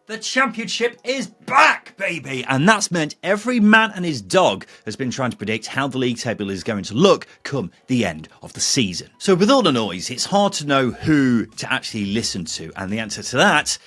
The championship is back, baby! And that's meant every man and his dog has been trying to predict how the league table is going to look come the end of the season. So with all the noise, it's hard to know who to actually listen to. And the answer to that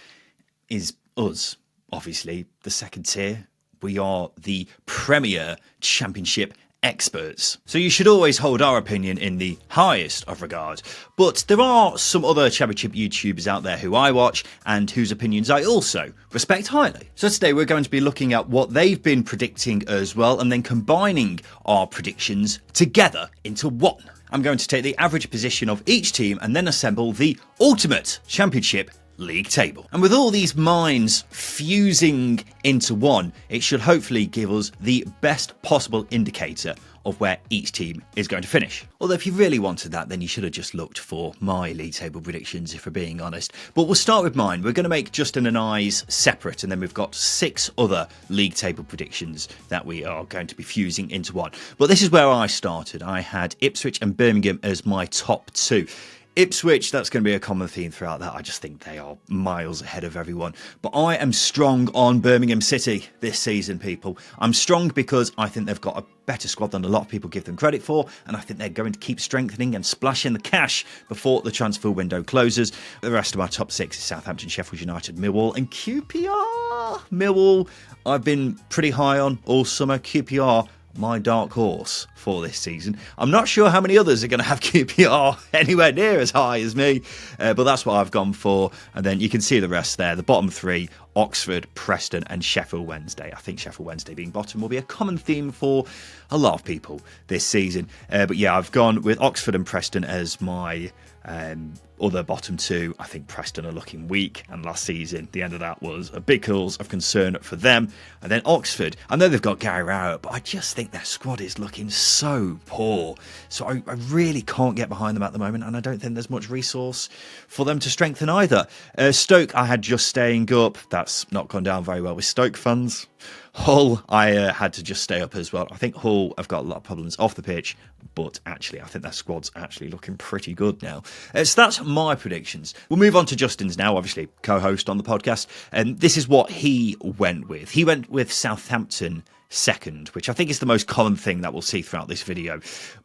is us. Obviously, the second tier. We are the premier championship experts. So you should always hold our opinion in the highest of regard. But there are some other championship YouTubers out there who I watch and whose opinions I also respect highly. So today we're going to be looking at what they've been predicting as well and then combining our predictions together into one. I'm going to take the average position of each team and then assemble the ultimate championship league table. And with all these minds fusing into one, it should hopefully give us the best possible indicator of where each team is going to finish. Although if you really wanted that, then you should have just looked for my league table predictions, if we're being honest. But we'll start with mine. We're going to make Justin and I's separate, and then we've got 6 other league table predictions that we are going to be fusing into one. But this is where I started. I had Ipswich and Birmingham as my top 2. Ipswich, that's going to be a common theme throughout that. I just think they are miles ahead of everyone. But I am strong on Birmingham City this season, people. I'm strong because I think they've got a better squad than a lot of people give them credit for, and I think they're going to keep strengthening and splashing the cash before the transfer window closes. The rest of my top 6 is Southampton, Sheffield United, Millwall and QPR. Millwall, I've been pretty high on all summer. QPR, my dark horse for this season. I'm not sure how many others are going to have QPR anywhere near as high as me, but that's what I've gone for. And then you can see the rest there. The bottom 3, Oxford, Preston and Sheffield Wednesday. I think Sheffield Wednesday being bottom will be a common theme for a lot of people this season. But yeah, I've gone with Oxford and Preston as my other bottom 2. I think Preston are looking weak, and last season the end of that was a big cause of concern for them. And then Oxford, I know they've got Gary Rowett, but I just think their squad is looking so poor, so I really can't get behind them at the moment, and I don't think there's much resource for them to strengthen either. Stoke, I had just staying up. That's not gone down very well with Stoke fans. Hull, I had to just stay up as well. I think Hull have got a lot of problems off the pitch, but actually I think their squad's actually looking pretty good now. So that's my predictions. We'll move on to Justin's now, obviously co-host on the podcast, and this is what he went with. He went with Southampton second, which I think is the most common thing that we'll see throughout this video,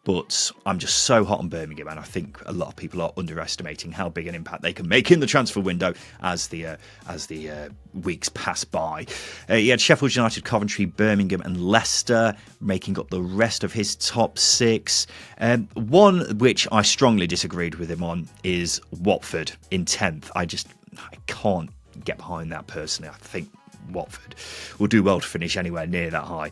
but I'm just so hot on Birmingham, and I think a lot of people are underestimating how big an impact they can make in the transfer window as the weeks pass by. He had Sheffield United, Coventry, Birmingham and Leicester making up the rest of his top 6. One which I strongly disagreed with him on is Watford in 10th. I can't get behind that personally. I think Watford will do well to finish anywhere near that high.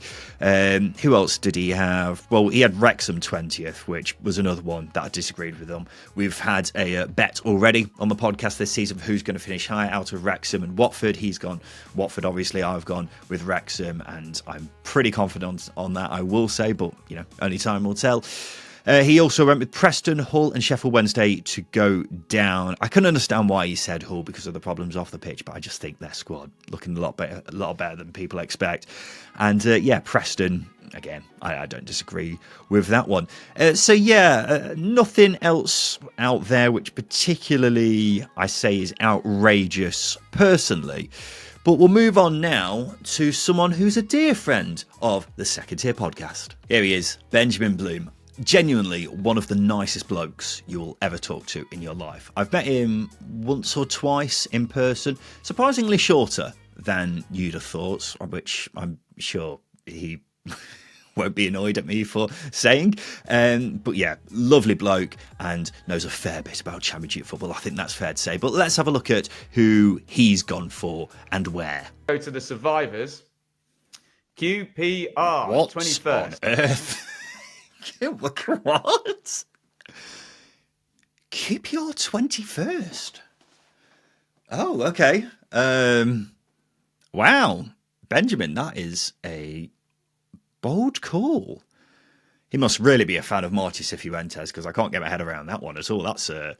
Who else did he have? Well, he had Wrexham 20th, which was another one that I disagreed with him. We've had a bet already on the podcast this season for who's going to finish high out of Wrexham and Watford. He's gone Watford, obviously. I've gone with Wrexham, and I'm pretty confident on that, I will say, but only time will tell. He also went with Preston, Hull and Sheffield Wednesday to go down. I couldn't understand why he said Hull because of the problems off the pitch, but I just think their squad looking a lot better than people expect. And Preston, again, I don't disagree with that one. Nothing else out there which particularly I say is outrageous personally. But we'll move on now to someone who's a dear friend of the Second Tier podcast. Here he is, Benjamin Bloom. Genuinely one of the nicest blokes you will ever talk to in your life. I've met him once or twice in person, surprisingly shorter than you'd have thought, which I'm sure he won't be annoyed at me for saying. But yeah, lovely bloke and knows a fair bit about Championship football. I think that's fair to say. But let's have a look at who he's gone for and where. Go to the survivors. QPR, What 21st. On earth? What? QPR 21st? Oh, okay. Wow. Benjamin, that is a bold call. He must really be a fan of Marty Cifuentes, because I can't get my head around that one at all. That's an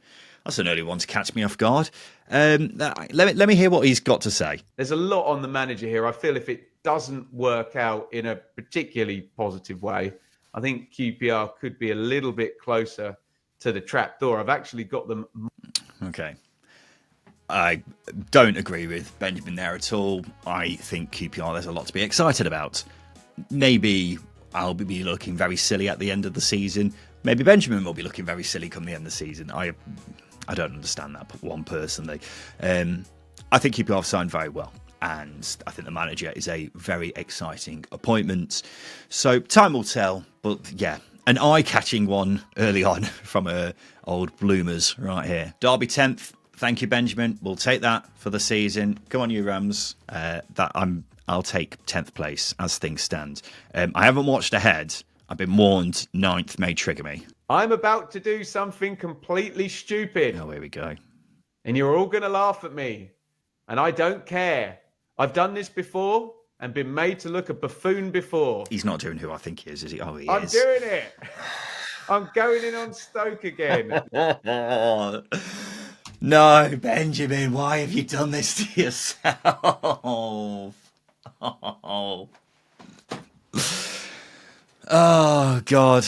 early one to catch me off guard. Let me hear what he's got to say. There's a lot on the manager here. I feel if it doesn't work out in a particularly positive way, I think QPR could be a little bit closer to the trap door. I've actually got them. Okay. I don't agree with Benjamin there at all. I think QPR, there's a lot to be excited about. Maybe I'll be looking very silly at the end of the season. Maybe Benjamin will be looking very silly come the end of the season. I don't understand that one personally. I think QPR have signed very well, and I think the manager is a very exciting appointment. So time will tell, but yeah, an eye-catching one early on from old bloomers right here. Derby 10th. Thank you, Benjamin. We'll take that for the season. Come on, you Rams. I'll take 10th place as things stand. I haven't watched ahead. I've been warned 9th may trigger me. I'm about to do something completely stupid. Oh, here we go. And you're all going to laugh at me. And I don't care. I've done this before and been made to look a buffoon before. He's not doing who I think he is he? Oh, he I'm is. I'm doing it. I'm going in on Stoke again. No, Benjamin, why have you done this to yourself? Oh, God.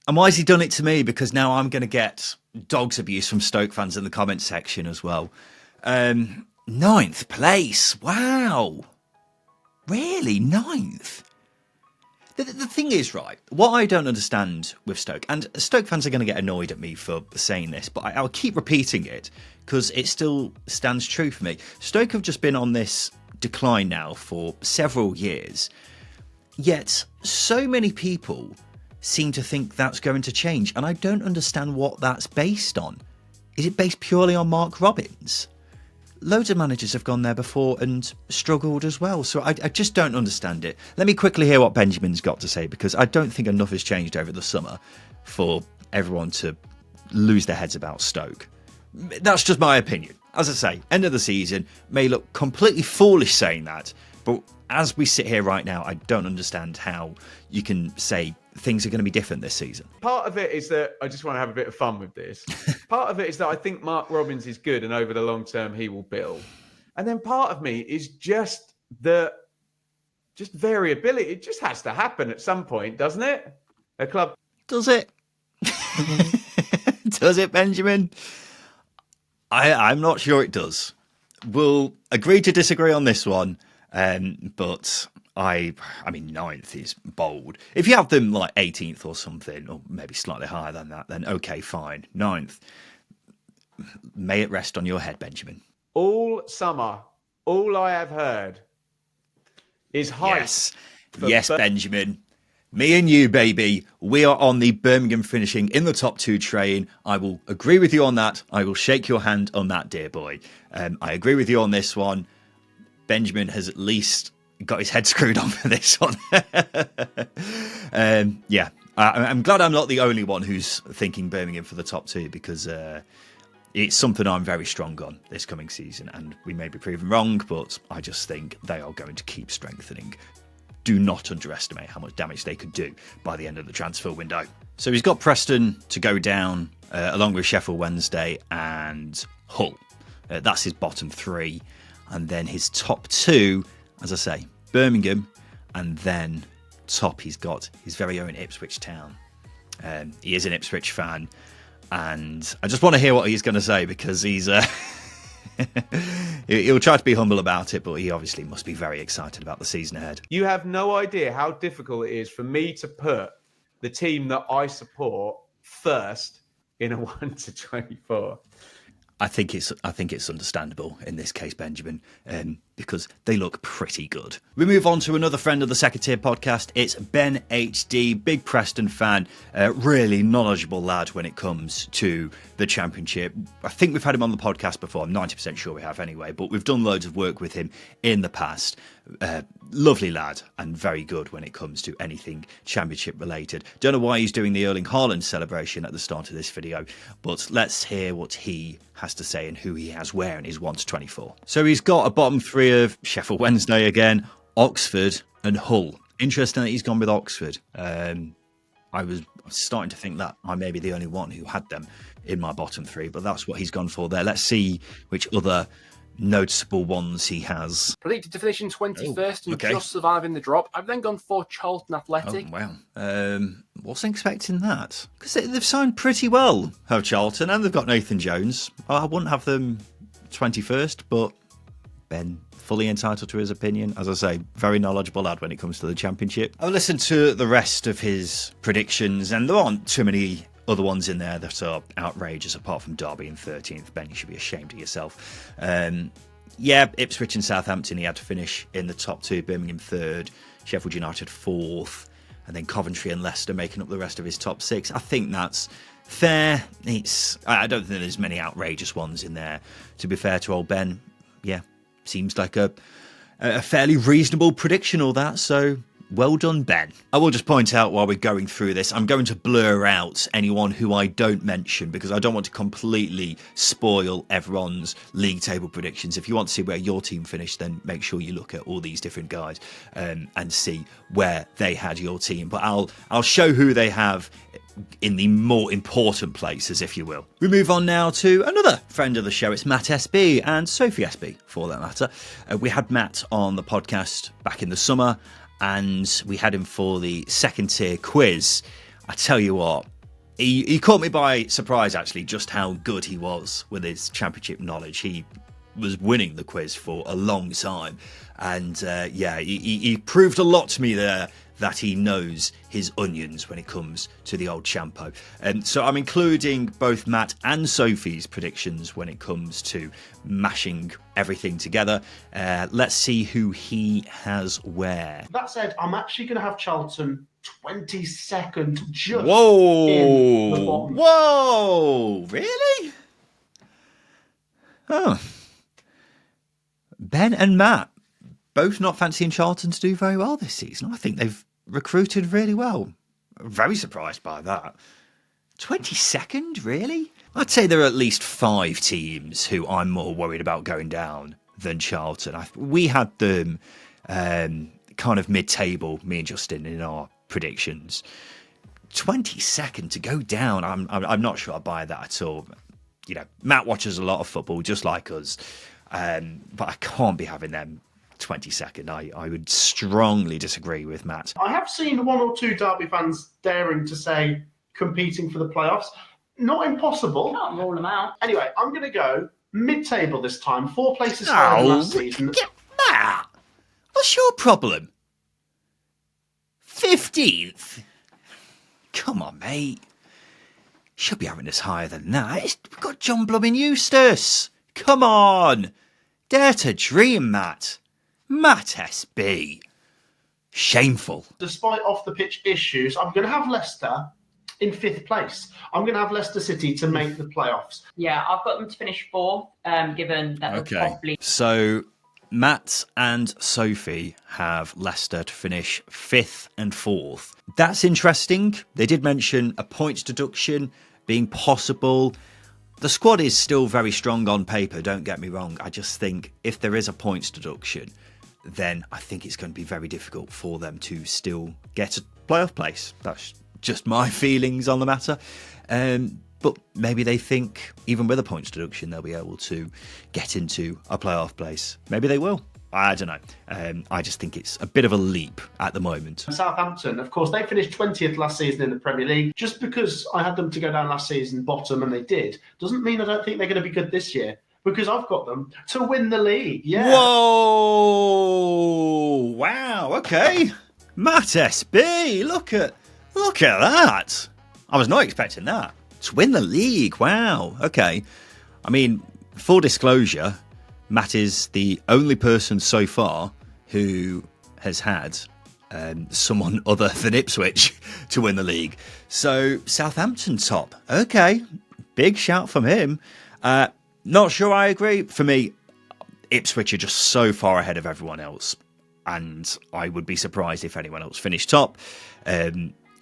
And why has he done it to me? Because now I'm going to get dogs abuse from Stoke fans in the comment section as well. 9th place. Wow. Really? 9th? The thing is, right, what I don't understand with Stoke, and Stoke fans are going to get annoyed at me for saying this, but I'll keep repeating it because it still stands true for me. Stoke have just been on this decline now for several years, yet so many people seem to think that's going to change, and I don't understand what that's based on. Is it based purely on Mark Robins? Loads of managers have gone there before and struggled as well, so I just don't understand it. Let me quickly hear what Benjamin's got to say, because I don't think enough has changed over the summer for everyone to lose their heads about Stoke. That's just my opinion. As I say, end of the season may look completely foolish saying that, but as we sit here right now, I don't understand how you can say things are going to be different this season. Part of it is that I just want to have a bit of fun with this. Part of it is that I think Mark Robins is good and over the long term he will build. And then part of me is just variability. It just has to happen at some point, doesn't it? A club. Does it? Does it, Benjamin? I'm not sure it does. We'll agree to disagree on this one. But I mean, 9th is bold. If you have them like 18th or something, or maybe slightly higher than that, then okay, fine. 9th. May it rest on your head, Benjamin. All summer, all I have heard is hype. Yes, Benjamin. Me and you, baby, we are on the Birmingham finishing in the top 2 train. I will agree with you on that. I will shake your hand on that, dear boy. I agree with you on this one. Benjamin has at least got his head screwed on for this one. Yeah, I'm glad I'm not the only one who's thinking Birmingham for the top 2, because it's something I'm very strong on this coming season, and we may be proven wrong, but I just think they are going to keep strengthening. Do not underestimate how much damage they could do by the end of the transfer window. So he's got Preston to go down, along with Sheffield Wednesday and Hull. That's his bottom 3. And then his top 2, as I say, Birmingham, and then top he's got his very own Ipswich Town. He is an Ipswich fan, and I just want to hear what he's going to say, because he's he'll try to be humble about it, but he obviously must be very excited about the season ahead. You have no idea how difficult it is for me to put the team that I support first in a 1 to 24. I think it's understandable in this case, Benjamin, because they look pretty good. We move on to another friend of the Second Tier podcast. It's BenHD, big Preston fan, really knowledgeable lad when it comes to the Championship. I think we've had him on the podcast before. I'm 90% sure we have anyway, but we've done loads of work with him in the past. Lovely lad, and very good when it comes to anything Championship related. Don't know why he's doing the Erling Haaland celebration at the start of this video, but let's hear what he has to say and who he has where in his 1 to 24. So he's got a bottom 3 of Sheffield Wednesday again, Oxford and Hull. Interesting that he's gone with Oxford. I was starting to think that I may be the only one who had them in my bottom 3, but that's what he's gone for there. Let's see which other noticeable ones he has. Predicted to finish in 21st and just surviving the drop. I've then gone for Charlton Athletic. Oh, wow. Wasn't expecting that. Because they've signed pretty well, have Charlton, and they've got Nathan Jones. I wouldn't have them 21st, but Ben, fully entitled to his opinion. As I say, very knowledgeable lad when it comes to the Championship. I've listened to the rest of his predictions, and there aren't too many other ones in there that are outrageous, apart from Derby in 13th. Ben, you should be ashamed of yourself. Yeah, Ipswich and Southampton, he had to finish in the top 2, Birmingham 3rd, Sheffield United 4th, and then Coventry and Leicester making up the rest of his top 6. I think that's fair. I don't think there's many outrageous ones in there. To be fair to old Ben, yeah, seems like a fairly reasonable prediction, all that, so well done, Ben. I will just point out while we're going through this, I'm going to blur out anyone who I don't mention because I don't want to completely spoil everyone's league table predictions. If you want to see where your team finished, then make sure you look at all these different guys and see where they had your team. But I'll show who they have in the more important places, if you will. We move on now to another friend of the show. It's MattSB and Sophie SB, for that matter. We had Matt on the podcast back in the summer, and we had him for the second tier quiz. I tell you what, he caught me by surprise, actually, just how good he was with his Championship knowledge. He was winning the quiz for a long time, and he proved a lot to me there that he knows his onions when it comes to the old Champo. So I'm including both Matt and Sophie's predictions when it comes to mashing everything together. Let's see who he has where. That said, I'm actually going to have Charlton 22nd just Whoa! in the bottom. Whoa! Really? Oh. Ben and Matt both not fancying Charlton to do very well this season. I think they've recruited really well. Very surprised by that. 22nd, really? I'd say there are at least 5 teams who I'm more worried about going down than Charlton. We had them kind of mid-table, me and Justin, in our predictions. 22nd to go down, I'm not sure I buy that at all. You know, Matt watches a lot of football, just like us, but I can't be having them 22nd. I would strongly disagree with Matt. I have seen 1 or 2 Derby fans daring to say competing for the playoffs. Not impossible. Can't rule them out. Anyway, I'm going to go mid-table this time. 4 places higher than last season. Matt, what's your problem? 15th? Come on, mate. Should be having us higher than that. We've got John Blooming Eustace. Come on. Dare to dream, Matt. MattSB. Shameful. Despite off-the-pitch issues, I'm going to have Leicester in 5th place. I'm going to have Leicester City to make the playoffs. Yeah, I've got them to finish 4th, given that they'll probably... So Matt and Sophie have Leicester to finish 5th and 4th. That's interesting. They did mention a points deduction being possible. The squad is still very strong on paper, don't get me wrong. I just think if there is a points deduction, then I think it's going to be very difficult for them to still get a playoff place. That's just my feelings on the matter. But maybe they think, even with a points deduction, they'll be able to get into a playoff place. Maybe they will. I don't know. I just think it's a bit of a leap at the moment. Southampton, of course, they finished 20th last season in the Premier League. Just because I had them to go down last season bottom, and they did, doesn't mean I don't think they're going to be good this year. Because I've got them to win the league. Yeah. Whoa! Wow. Okay. MattSB, look at that. I was not expecting that. To win the league. Wow. Okay. I mean, full disclosure, Matt is the only person so far who has had someone other than Ipswich to win the league. So Southampton top. Okay. Big shout from him. Not sure I agree. For me, Ipswich are just so far ahead of everyone else, and I would be surprised if anyone else finished top,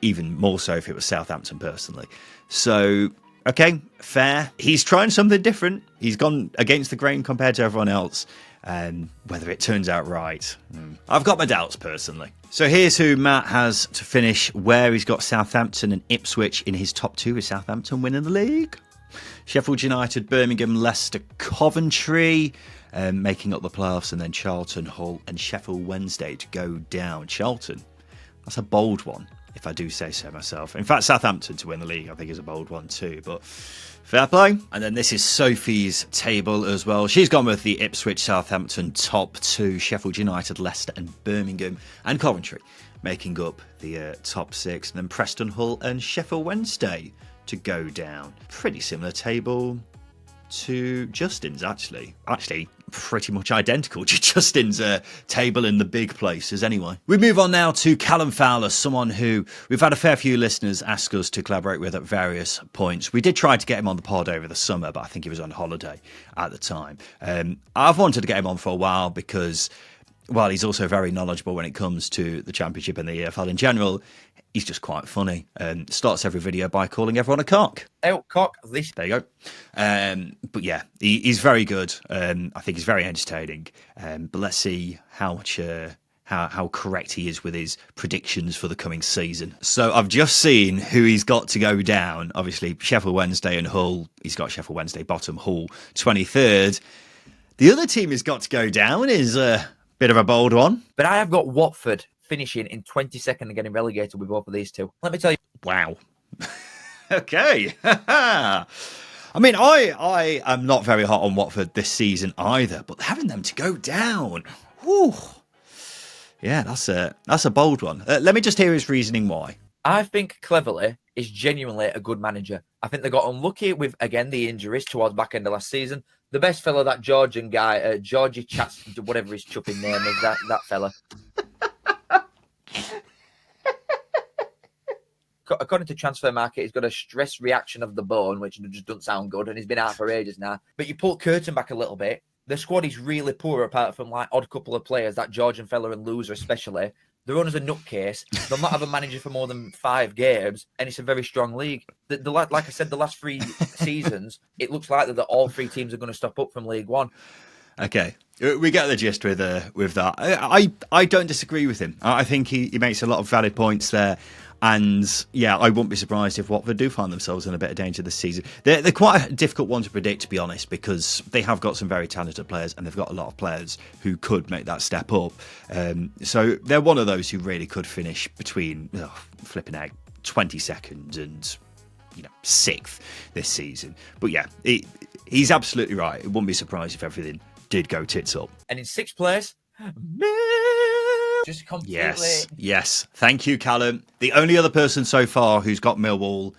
even more so if it was Southampton personally. So, okay, fair. He's trying something different. He's gone against the grain compared to everyone else, and whether it turns out right, I've got my doubts personally. So here's who Matt has to finish where he's got Southampton and Ipswich in his top 2. Is Southampton winning the league? Sheffield United, Birmingham, Leicester, Coventry making up the playoffs, and then Charlton, Hull and Sheffield Wednesday to go down. Charlton, that's a bold one. if I do say so myself. In fact, Southampton to win the league, I think, is a bold one too, but fair play. And then this is Sophie's table as well. She's gone with the Ipswich, Southampton top 2, Sheffield United, Leicester and Birmingham and Coventry making up the top 6. And then Preston, Hull and Sheffield Wednesday to go down. Pretty similar table to Justin's, actually pretty much identical to Justin's table in the big places anyway. We move on now to Callum Fowler, someone who we've had a fair few listeners ask us to collaborate with at various points. We did try to get him on the pod over the summer, but I think he was on holiday at the time. I've wanted to get him on for a while because, well, he's also very knowledgeable when it comes to the Championship and the EFL in general. He's just quite funny. Starts every video by calling everyone a cock. Oh, cock. This. There you go. But yeah, he's very good. I think he's very entertaining. But let's see how much how correct he is with his predictions for the coming season. So I've just seen who he's got to go down. Obviously, Sheffield Wednesday and Hull. He's got Sheffield Wednesday bottom, Hull 23rd. The other team he's got to go down is a bit of a bold one. But I have got Watford finishing in 22nd and getting relegated with both of these two. Let me tell you. Wow. Okay. I mean, I am not very hot on Watford this season either, but having them to go down, whew, yeah, that's a bold one. Let me just hear his reasoning why. I think Cleverley is genuinely a good manager. I think they got unlucky with, again, the injuries towards back end of last season. The best fella, that Georgian guy, Georgie Chats, whatever his chupping name is, that fella. According to Transfer Market, he's got a stress reaction of the bone, which just doesn't sound good, and he's been out for ages now. But you pull curtain back a little bit, the squad is really poor apart from like odd couple of players, that Georgian fella and Loser especially. They're run as a nutcase. They'll not have a manager for more than 5 games, and it's a very strong league. Like I said, the last 3 seasons, it looks like that all 3 teams are going to stop up from League One. Okay, we get the gist with that. I don't disagree with him. I think he makes a lot of valid points there. And yeah, I wouldn't be surprised if Watford do find themselves in a bit of danger this season. They're quite a difficult one to predict, to be honest, because they have got some very talented players and they've got a lot of players who could make that step up. So they're one of those who really could finish between flipping egg 22nd and 6th this season. But yeah, he's absolutely right. It wouldn't be surprised if everything did go tits up. And in 6th place, just completely. Yes. Thank you, Callum. The only other person so far who's got Millwall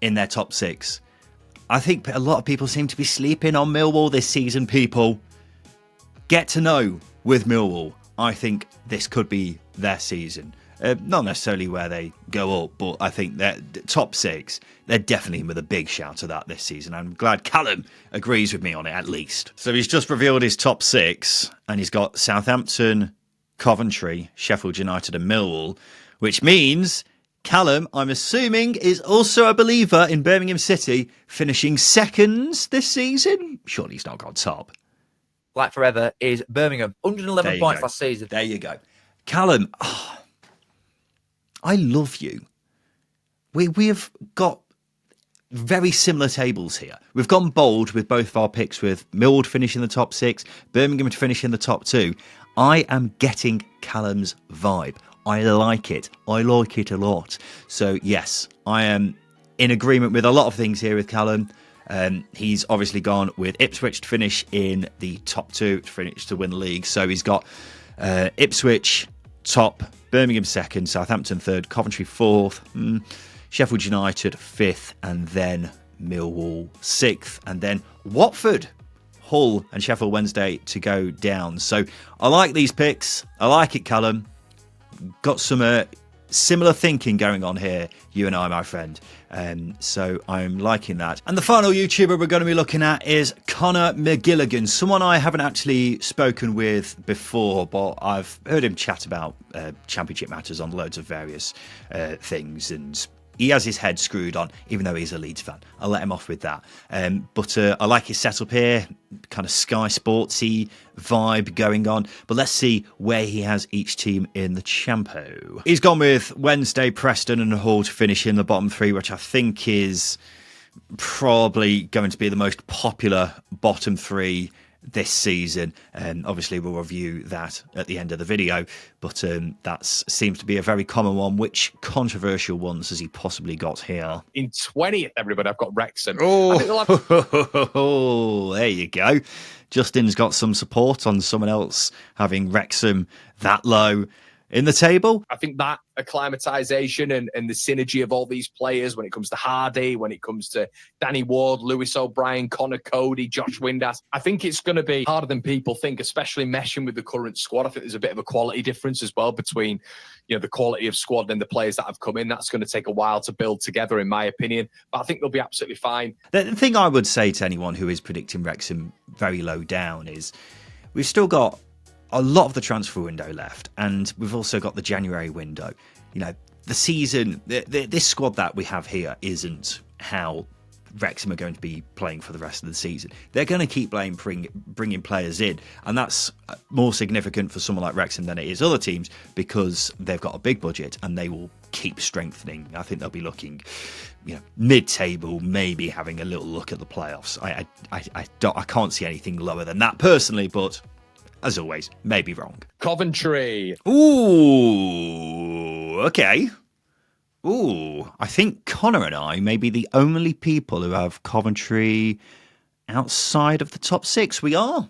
in their top 6. I think a lot of people seem to be sleeping on Millwall this season, people. Get to know with Millwall. I think this could be their season. Not necessarily where they go up, but I think they're top 6. They're definitely with a big shout of that this season. I'm glad Callum agrees with me on it, at least. So he's just revealed his top 6, and he's got Southampton, Coventry, Sheffield United and Millwall, which means Callum, I'm assuming, is also a believer in Birmingham City finishing 2nd this season. Surely he's not got top. Like forever is Birmingham. 111 points last season. There you go. Callum, I love you. We have got very similar tables here. We've gone bold with both of our picks, with Millwall finishing the top 6, Birmingham to finish in the top 2. I am getting Callum's vibe. I like it. I like it a lot. So yes, I am in agreement with a lot of things here with Callum. He's obviously gone with Ipswich to finish in the top 2, to win the league. So he's got Ipswich top, Birmingham 2nd, Southampton 3rd, Coventry 4th, Sheffield United 5th, and then Millwall 6th, and then Watford, Hull and Sheffield Wednesday to go down. So I like these picks. I like it, Callum. Got some similar thinking going on here, you and I, my friend. So I'm liking that. And the final YouTuber we're going to be looking at is Conor McGilligan, someone I haven't actually spoken with before, but I've heard him chat about Championship matters on loads of various things, and he has his head screwed on, even though he's a Leeds fan. I'll let him off with that. But I like his setup here, kind of Sky Sportsy vibe going on. But let's see where he has each team in the Champo. He's gone with Wednesday, Preston and Hull to finish in the bottom 3, which I think is probably going to be the most popular bottom 3 this season. Obviously, we'll review that at the end of the video, but that seems to be a very common one. Which controversial ones has he possibly got here? In 20th, everybody, I've got Wrexham. Oh, there you go. Justin's got some support on someone else having Wrexham that low in the table. I think that acclimatization and the synergy of all these players when it comes to Hardy, when it comes to Danny Ward, Lewis O'Brien, Connor Cody, Josh Windass, I think it's going to be harder than people think, especially meshing with the current squad. I think there's a bit of a quality difference as well between, you know, the quality of squad and the players that have come in. That's going to take a while to build together, in my opinion, but I think they'll be absolutely fine. The thing I would say to anyone who is predicting Wrexham very low down is we've still got a lot of the transfer window left, and we've also got the January window. You know, the season, this squad that we have here isn't how Wrexham are going to be playing for the rest of the season. They're going to keep bringing players in, and that's more significant for someone like Wrexham than it is other teams because they've got a big budget and they will keep strengthening. I think they'll be looking, you know, mid-table, maybe having a little look at the playoffs. I can't see anything lower than that personally, but as always, may be wrong. Coventry. Ooh, okay. Ooh, I think Connor and I may be the only people who have Coventry outside of the top 6. We are.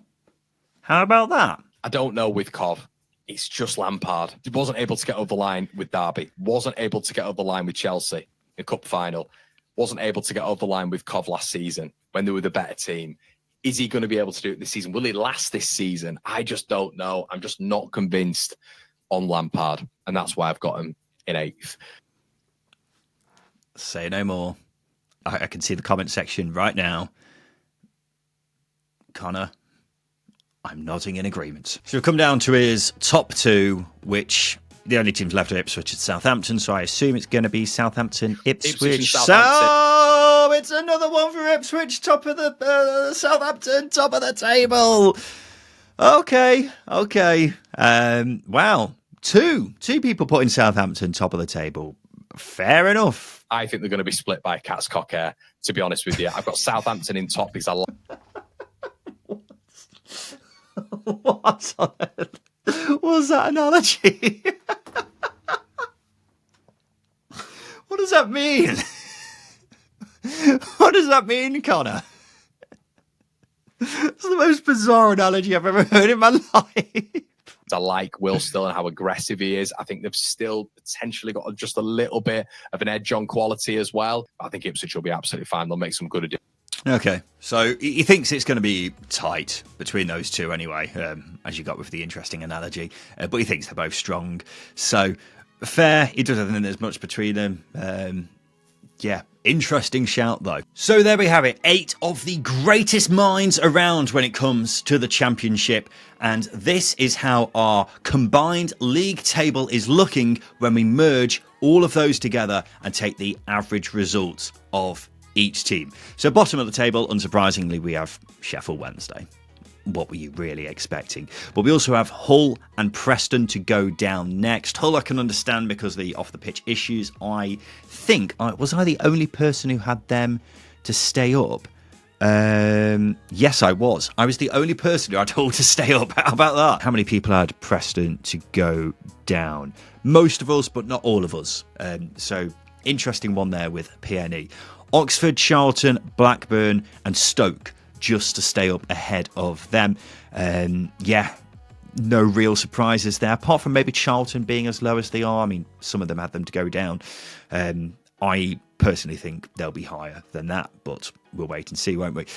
How about that? I don't know with Cov. It's just Lampard. He wasn't able to get over the line with Derby. Wasn't able to get over the line with Chelsea in Cup final. Wasn't able to get over the line with Cov last season when they were the better team. Is he going to be able to do it this season? Will he last this season? I just don't know. I'm just not convinced on Lampard, and that's why I've got him in 8th. Say no more. I can see the comment section right now. Connor, I'm nodding in agreement. So we've come down to his top 2, which the only teams left are Ipswich and Southampton, so I assume it's going to be Southampton, Ipswich. So it's another one for Ipswich, top of the Southampton, top of the table. Okay. Wow, two people putting Southampton top of the table. Fair enough. I think they're going to be split by a cat's cock hair, to be honest with you. I've got Southampton in top because I like. What on earth was that analogy? What does that mean? What does that mean, Connor? It's the most bizarre analogy I've ever heard in my life. I like Will Still and how aggressive he is. I think they've still potentially got just a little bit of an edge on quality as well. I think Ipswich will be absolutely fine. They'll make some good additions. Okay, so he thinks it's going to be tight between those two anyway, as you got with the interesting analogy. But he thinks they're both strong. So, fair. He doesn't think there's much between them. Yeah, interesting shout though. So there we have it. 8 of the greatest minds around when it comes to the championship. And this is how our combined league table is looking when we merge all of those together and take the average results of each team. So bottom of the table, unsurprisingly, we have Sheffield Wednesday. What were you really expecting? But we also have Hull and Preston to go down next. Hull I can understand because of the off-the-pitch issues. I think, was I the only person who had them to stay up? Yes, I was. I was the only person who had Hull to stay up. How about that? How many people had Preston to go down? Most of us, but not all of us. So interesting one there with PNE. Oxford, Charlton, Blackburn and Stoke just to stay up ahead of them. Yeah, no real surprises there, apart from maybe Charlton being as low as they are. I mean, some of them had them to go down. I personally think they'll be higher than that, but we'll wait and see, won't we?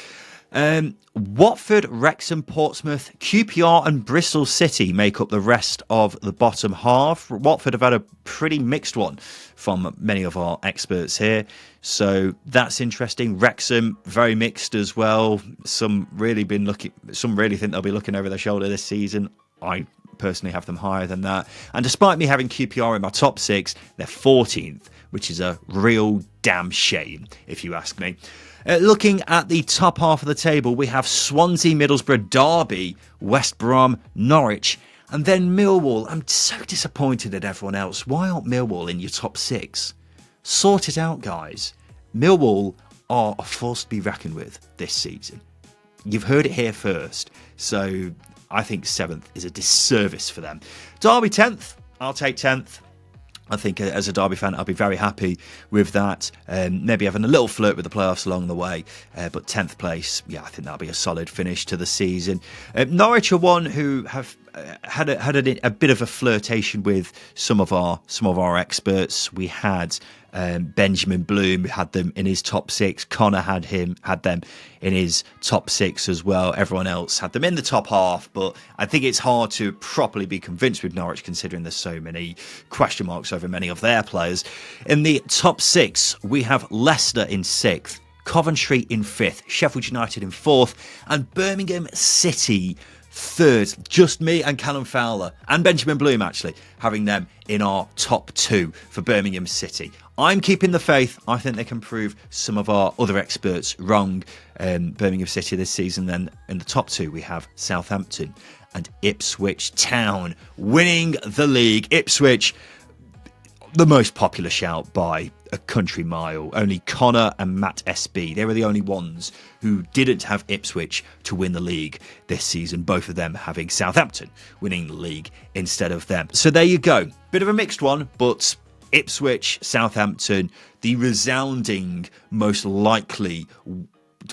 Watford, Wrexham, Portsmouth, QPR and Bristol City make up the rest of the bottom half. Watford have had a pretty mixed one from many of our experts here, so that's interesting. Wrexham, very mixed as well. Some really think they'll be looking over their shoulder this season. I personally have them higher than that. And despite me having QPR in my top 6, they're 14th, which is a real damn shame, if you ask me. Looking at the top half of the table, we have Swansea, Middlesbrough, Derby, West Brom, Norwich, and then Millwall. I'm so disappointed at everyone else. Why aren't Millwall in your top 6? Sort it out, guys. Millwall are a force to be reckoned with this season. You've heard it here first. So I think 7th is a disservice for them. Derby 10th. I'll take 10th. I think as a Derby fan, I'll be very happy with that. Maybe having a little flirt with the playoffs along the way. But 10th place, yeah, I think that'll be a solid finish to the season. Norwich are one who have had a bit of a flirtation with some of our experts. We had Benjamin Bloom had them in his top 6. Connor had them in his top 6 as well. Everyone else had them in the top half, but I think it's hard to properly be convinced with Norwich considering there's so many question marks over many of their players. In the top 6, we have Leicester in 6th, Coventry in 5th, Sheffield United in 4th, and Birmingham City 3rd. Just me and Callum Fowler and Benjamin Bloom actually having them in our top 2 for Birmingham City. I'm keeping the faith. I think they can prove some of our other experts wrong. Birmingham City this season. Then in the top 2 we have Southampton and Ipswich Town winning the league. Ipswich, the most popular shout by a country mile. Only Connor and MattSB, they were the only ones who didn't have Ipswich to win the league this season, both of them having Southampton winning the league instead of them. So there you go. Bit of a mixed one, but Ipswich, Southampton, the resounding most likely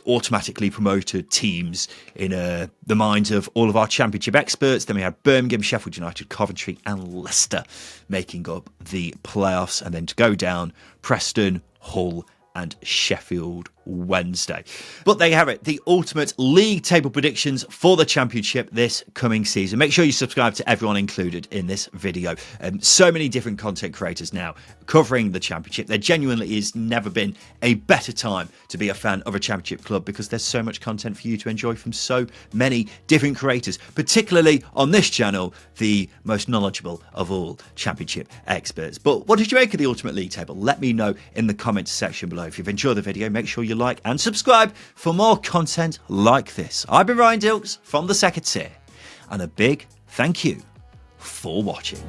automatically promoted teams in the minds of all of our championship experts. Then we had Birmingham, Sheffield United, Coventry and Leicester making up the playoffs, and then to go down, Preston, Hull and Sheffield Wednesday. But there you have it, the ultimate league table predictions for the championship this coming season. Make sure you subscribe to everyone included in this video. So many different content creators now covering the championship. There genuinely has never been a better time to be a fan of a championship club because there's so much content for you to enjoy from so many different creators, particularly on this channel, the most knowledgeable of all championship experts. But what did you make of the ultimate league table? Let me know in the comments section below. If you've enjoyed the video, make sure you like and subscribe for more content like this. I've been Ryan Dilks from the Second Tier, and a big thank you for watching.